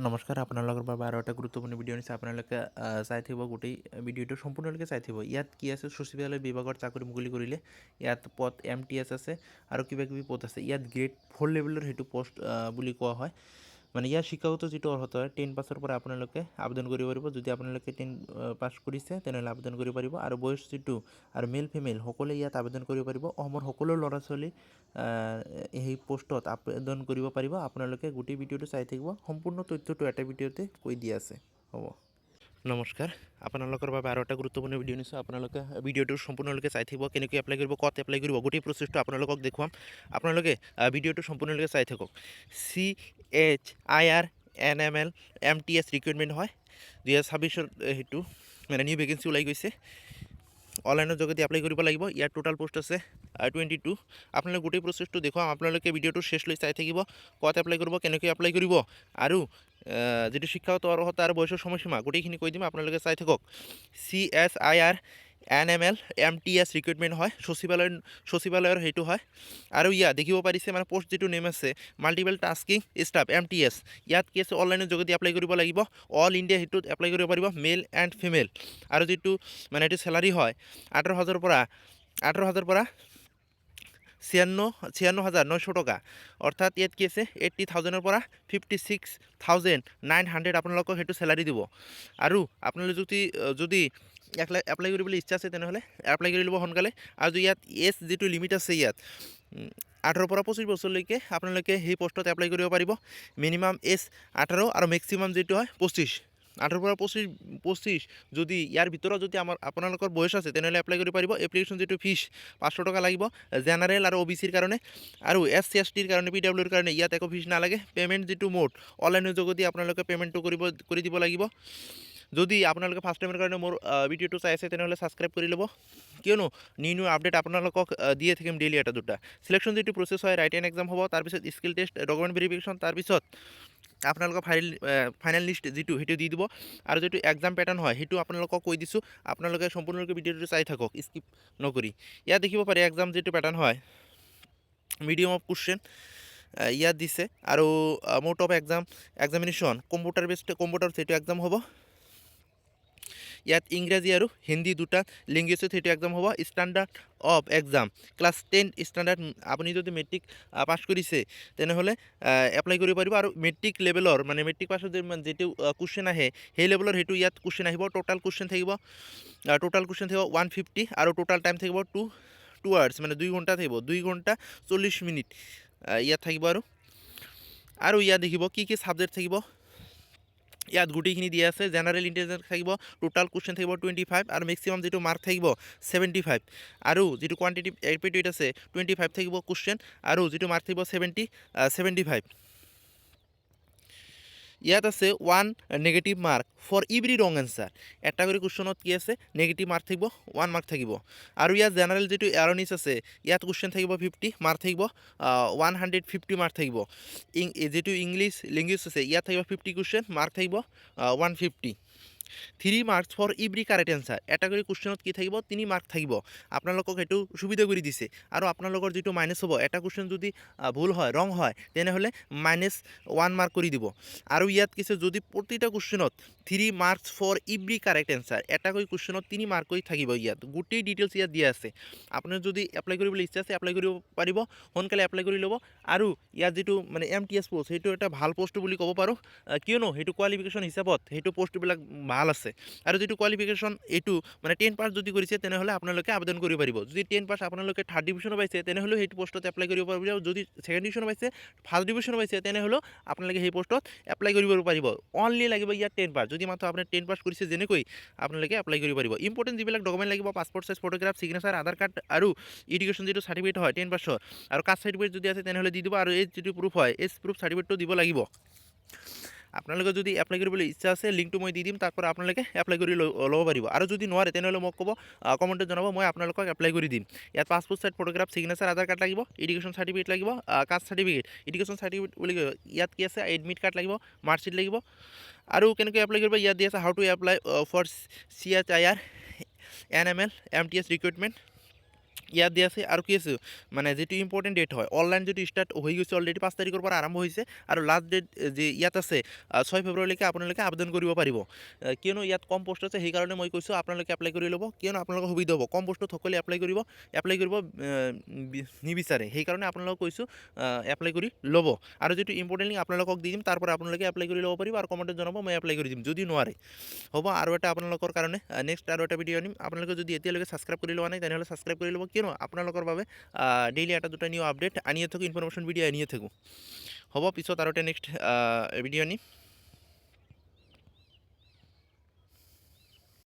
নমস্কাৰ আপোনালোকৰ বাবে আৰু এটা গুৰুত্বপূৰ্ণ ভিডিঅ' নিছে আপোনালোকে চাই থাকিব গোটেই ভিডিঅ'টো সম্পূৰ্ণলৈকে চাই থাকিব। ইয়াত কি আছে সচিবালয় বিভাগৰ চাকৰি মুকলি কৰিলে ইয়াত পদ MTS আছে আৰু কিবা কিবি পদ আছে। ইয়াত গ্ৰেড 4 লেভেলৰ সেইটো পোষ্ট বুলি কোৱা হয়। মানে ইয়াৰ শিক্ষাগত যিটো অৰ্হতা হয় 10 পাছৰ পৰা আপোনালোকে আবেদন কৰিব পাৰিব। যদি আপোনালোকে 10 পাছ কৰিছে তেনেহ'লে আবেদন কৰিব পাৰিব আৰু বয়স যিটো আৰু মেল ফিমেল সকলোৱে ইয়াত আবেদন কৰিব পাৰিব। অসমৰ সকলো ল'ৰা ছোৱালী এই পোষ্টত আবেদন কৰিব পাৰিব। আপোনালোকে গোটেই ভিডিঅ'টো চাই থাকিব, সম্পূৰ্ণ তথ্যটো এটা ভিডিঅ'তে কৈ দিয়া আছে। হ'ব, নমস্কাৰ আপোনালোকৰ বাবে আৰু এটা গুৰুত্বপূৰ্ণ ভিডিঅ' নিছোঁ। আপোনালোকে ভিডিঅ'টো সম্পূৰ্ণলৈকে চাই থাকিব, কেনেকৈ এপ্লাই কৰিব, ক'ত এপ্লাই কৰিব, গোটেই প্ৰচেছটো আপোনালোকক দেখুৱাম। আপোনালোকে ভিডিঅ'টো সম্পূৰ্ণলৈকে চাই থাকক। CHIRNML MTS ৰিক্ৰুইটমেণ্ট হয় 2026 সেইটো মানে নিউ ভেকেঞ্চি ওলাই গৈছে। অনলাইনৰ যোগেদি এপ্লাই কৰিব লাগিব। ইয়াৰ টোটাল পোষ্ট আছে 22। আপোনালোকে গোটেই প্ৰচেছটো দেখুৱাম। আপোনালোকে ভিডিঅ'টো শেষলৈ চাই থাকিব, ক'ত এপ্লাই কৰিব, কেনেকৈ এপ্লাই কৰিব আৰু যিটো শিক্ষাগত অৰ্হতা আৰু বয়সৰ সময়সীমা গোটেইখিনি কৈ দিম, আপোনালোকে চাই থাকক। CHIRNML MTS ৰিক্ৰুইটমেণ্ট হয়, সচিবালয়ৰ সেইটো হয়। আৰু ইয়াত দেখিব পাৰিছে মানে পোষ্ট যিটো নেম আছে মাল্টিপল টাস্কিং ষ্টাফ MTS। ইয়াত কি আছে অনলাইনৰ যোগেদি এপ্লাই কৰিব লাগিব। অল ইণ্ডিয়া সেইটোত এপ্লাই কৰিব পাৰিব, মেল এণ্ড ফিমেল। আৰু যিটো মানে এইটো চেলাৰী হয় 18,000 পৰা 56,900 টকা। অৰ্থাৎ ইয়াত কি আছে 80,000 পৰা 56,900 আপোনালোকক সেইটো চেলাৰী দিব। আৰু আপোনালোকে যদি এপ্লাই কৰিবলৈ ইচ্ছা আছে তেনেহ'লে এপ্লাই কৰি ল'ব সোনকালে। আৰু ইয়াত এজ যিটো লিমিট আছে ইয়াত 18 পৰা 25 বছৰলৈকে আপোনালোকে সেই পোষ্টত এপ্লাই কৰিব পাৰিব। মিনিমাম এজ 18 আৰু মেক্সিমাম যিটো হয় 25। 18 পৰা 25 যদি ইয়াৰ ভিতৰত যদি আপোনালোকৰ বয়স আছে তেনেহ'লে এপ্লাই কৰিব পাৰিব। এপ্লিকেশ্যন যিটো ফিজ 500 টকা লাগিব জেনাৰেল আৰু OBCৰ কাৰণে। আৰু SC STৰ কাৰণে PWৰ কাৰণে ইয়াত একো ফিজ নালাগে। পে'মেণ্ট যিটো মোড অনলাইনৰ যোগেদি আপোনালোকে পে'মেণ্টটো কৰি দিব লাগিব। যদি আপোনালোকে ফাৰ্ষ্ট টাইমৰ কাৰণে মোৰ ভিডিঅ'টো চাই আছে তেনেহ'লে ছাবস্ক্ৰাইব কৰি ল'ব, কিয়নো নিউ আপডেট আপোনালোকক দিয়ে থাকিম ডেইলি এটা দুটা। চিলেকশ্যন যিটো প্ৰচেছ হয় ৰাইট এণ্ড এক্সাম হ'ব, তাৰপিছত স্কিল টেষ্ট, ডকুমেণ্ট ভেৰিফিকেশ্যন, তাৰপিছত আপোনালোকৰ ফাইনেল লিষ্ট যিটো সেইটো দি দিব। আৰু যিটো এক্সাম পেটাৰ্ণ হয় সেইটো আপোনালোকক কৈ দিছোঁ, আপোনালোকে সম্পূৰ্ণৰূপে ভিডিঅ'টো চাই থাকক স্কিপ নকৰি। ইয়াত দেখিব পাৰে এক্সাম যিটো পেটাৰ্ণ হয় মিডিয়াম অফ কুৱেশ্যন ইয়াত দিছে। আৰু মোড অফ এক্সামিনেশ্যন কম্পিউটাৰ সেইটো এক্সাম হ'ব। ইয়াত ইংৰাজী আৰু হিন্দী দুটা লেংগুৱেজত সেইটো এক্সাম হ'ব। Standard of exam class 10 standard. আপুনি যদি মেট্ৰিক পাছ কৰিছে তেনেহ'লে এপ্লাই কৰিব পাৰিব। আৰু মেট্ৰিক লেভেলৰ মানে মেট্ৰিক পাছত যিটো কুৱেশ্যন আহে সেই লেভেলৰ সেইটো ইয়াত কুৱেশ্যন আহিব। টোটাল কুৱেশ্যন থাকিব 150 আৰু টোটাল টাইম থাকিব 2 আৱাৰ্ছ মানে 2 ঘণ্টা থাকিব, 2 ঘণ্টা 40 মিনিট ইয়াত থাকিব। আৰু ইয়াত দেখিব কি ছাবজেক্ট থাকিব, ইয়াত গোটেইখিনি দিয়া আছে। জেনাৰেল ইণ্টেলিজেন্স থাকিব, টোটাল কুৱেশ্যন থাকিব 25 আৰু মেক্সিমাম যিটো মাৰ্ক থাকিব 75। আৰু যিটো কোৱান্টিটিভ এপ্টিটিউড আছে 25 থাকিব কুৱেশ্যন আৰু যিটো মাৰ্ক থাকিব 75। ইয়াত আছে 1 নেগেটিভ মাৰ্ক ফৰ এভৰি ৰং এনচাৰ। এটা কৰি কুৱেশ্যনত কি আছে নেগেটিভ মাৰ্ক থাকিব, 1 মাৰ্ক থাকিব। আৰু ইয়াত জেনাৰেল যিটো এৰনিছ আছে ইয়াত কুৱেশ্যন থাকিব 50, মাৰ্ক থাকিব 150 মাৰ্ক থাকিব। যিটো ইংলিছ লেংগুৱেজ আছে ইয়াত থাকিব 50 কুৱেশ্যন, মাৰ্ক থাকিব 150। 3 marks for every correct answer. এটা কৰি কুৱেশ্যনত কি থাকিব 3 মাৰ্ক থাকিব। আপোনালোকক সেইটো সুবিধা কৰি দিছে। আৰু আপোনালোকৰ যিটো মাইনাছ হ'ব, এটা কুৱেশ্যন যদি ভুল হয় ৰং হয় তেনেহ'লে -1 মাৰ্ক কৰি দিব। আৰু ইয়াত কিছু যদি প্ৰতিটা কুৱেশ্যনত 3 marks for every correct answer, এটা কৰি কুৱেশ্যনত 3 মাৰ্ক কৰি থাকিব। ইয়াত গোটেই ডিটেইলছ ইয়াত দিয়া আছে। আপোনাৰ যদি এপ্লাই কৰিবলৈ ইচ্ছা আছে এপ্লাই কৰিব পাৰিব, সোনকালে এপ্লাই কৰি ল'ব। আৰু ইয়াত যিটো মানে MTS পোষ্ট সেইটো এটা ভাল পোষ্ট বুলি ক'ব পাৰোঁ, কিয়নো সেইটো কোৱালিফিকেশ্যন হিচাপত সেইটো পোষ্টবিলাক ভাল আছে। আৰু যিটো কোৱালিফিকেশ্যন এইটো মানে 10 পাছ যদি কৰিছে তেনেহ'লে আপোনালোকে আবেদন কৰিব পাৰিব। যদি 10 পাছ আপোনালোকে 3rd ডিভিজনো পাইছে তেনেহ'লেও সেইটো পোষ্টত এপ্লাই কৰিব পাৰিব। যদি 2nd ডিভিজনো পাইছে, 1st ডিভিজনো পাইছে তেনেহ'লেও আপোনালোকে সেই পোষ্টত এপ্লাই কৰিব পাৰিব। অনলি লাগিব ইয়াত 10 পাছ। যদি মাত্ৰ আপুনি 10 পাছ কৰিছে যেনেকৈ আপোনালোকে এপ্লাই কৰিব পাৰিব। ইম্পৰ্টেণ্ট যিবিলাক ডকুমেণ্ট লাগিব পাছপৰ্ট চাইজ ফটোগ্ৰাফ, চিগনেচাৰ, আধাৰ কাৰ্ড আৰু এডুকেশ্যন যিটো চাৰ্টিফিকেট হয় 10 পাছৰ আৰু কাষ্ট চাৰ্টিফিকেট যদি আছে তেনেহ'লে দি দিব। আৰু এই যিটো প্ৰুফ হয় এই প্ৰুফ চাৰ্টিফিকেটটো দিব লাগিব। আপোনালোকে যদি এপ্লাই কৰিবলৈ ইচ্ছা আছে লিংকটো মই দি দিম, তাৰ পৰা আপোনালোকে এপ্লাই কৰি ল'ব পাৰিব। আৰু যদি নোৱাৰে তেনেহ'লে মোক ক'ব, কমেণ্টত জনাব, মই আপোনালোকক এপ্লাই কৰি দিম। ইয়াত পাছপৰ্ট চাইজ ফটোগ্ৰাফ, চিগনেচাৰ, আধাৰ কাৰ্ড লাগিব, এডুকেশ্যন চাৰ্টিফিকেট লাগিব, কাষ্ট চাৰ্টিফিকেট, এডুকেশ্যন চাৰ্টিফিকেট বুলি কয়। ইয়াত কি আছে এডমিট কাৰ্ড লাগিব, মাৰ্কশ্বিট লাগিব। আৰু কেনেকৈ এপ্লাই কৰিব ইয়াত দি আছে how to apply for CHIRNML MTS recruitment. ইয়াত দিয়া আছে আৰু কি আছে মানে যিটো ইম্পৰ্টেণ্ট ডেট হয় অনলাইন যিটো ষ্টাৰ্ট হৈ গৈছে অলৰেডি 5 তাৰিখৰ পৰা আৰম্ভ হৈছে আৰু লাষ্ট ডেট যে ইয়াত আছে 6 ফেব্ৰুৱাৰীলৈকে আপোনালোকে আবেদন কৰিব পাৰিব কিয়নো ইয়াত কম পোষ্ট আছে সেইকাৰণে মই কৈছোঁ আপোনালোকে এপ্লাই কৰি ল'ব কিয়নো আপোনালোকৰ সুবিধা হ'ব কম পোষ্টত সকলোৱে এপ্লাই কৰিব নিবিচাৰে সেইকাৰণে আপোনালোকক কৈছোঁ এপ্লাই কৰি ল'ব আৰু যিটো ইম্পৰ্টেণ্ট লিংক আপোনালোকক দি দিম তাৰ পৰা আপোনালোকে এপ্লাই কৰি ল'ব পাৰিব আৰু কমেণ্টত জনাব মই এপ্লাই কৰি দিম যদি নোৱাৰে হ'ব আৰু এটা আপোনালোকৰ কাৰণে নেক্সট আৰু এটা ভিডিঅ' আনিম আপোনালোকে যদি এতিয়ালৈকে ছাবস্ক্ৰাইব কৰি লোৱা নাই তেনেহ'লে ছাবস্ক্ৰাইব কৰি ল'ব কিয়নো আপোনালোকৰ বাবে ডেইলি এটা দুটা নিউ আপডেট আনিয়ে থাকোঁ ইনফৰমেশ্যন ভিডিঅ' আনিয়ে থাকোঁ হ'ব পিছত আৰু এটা নেক্সট ভিডিঅ' আনিম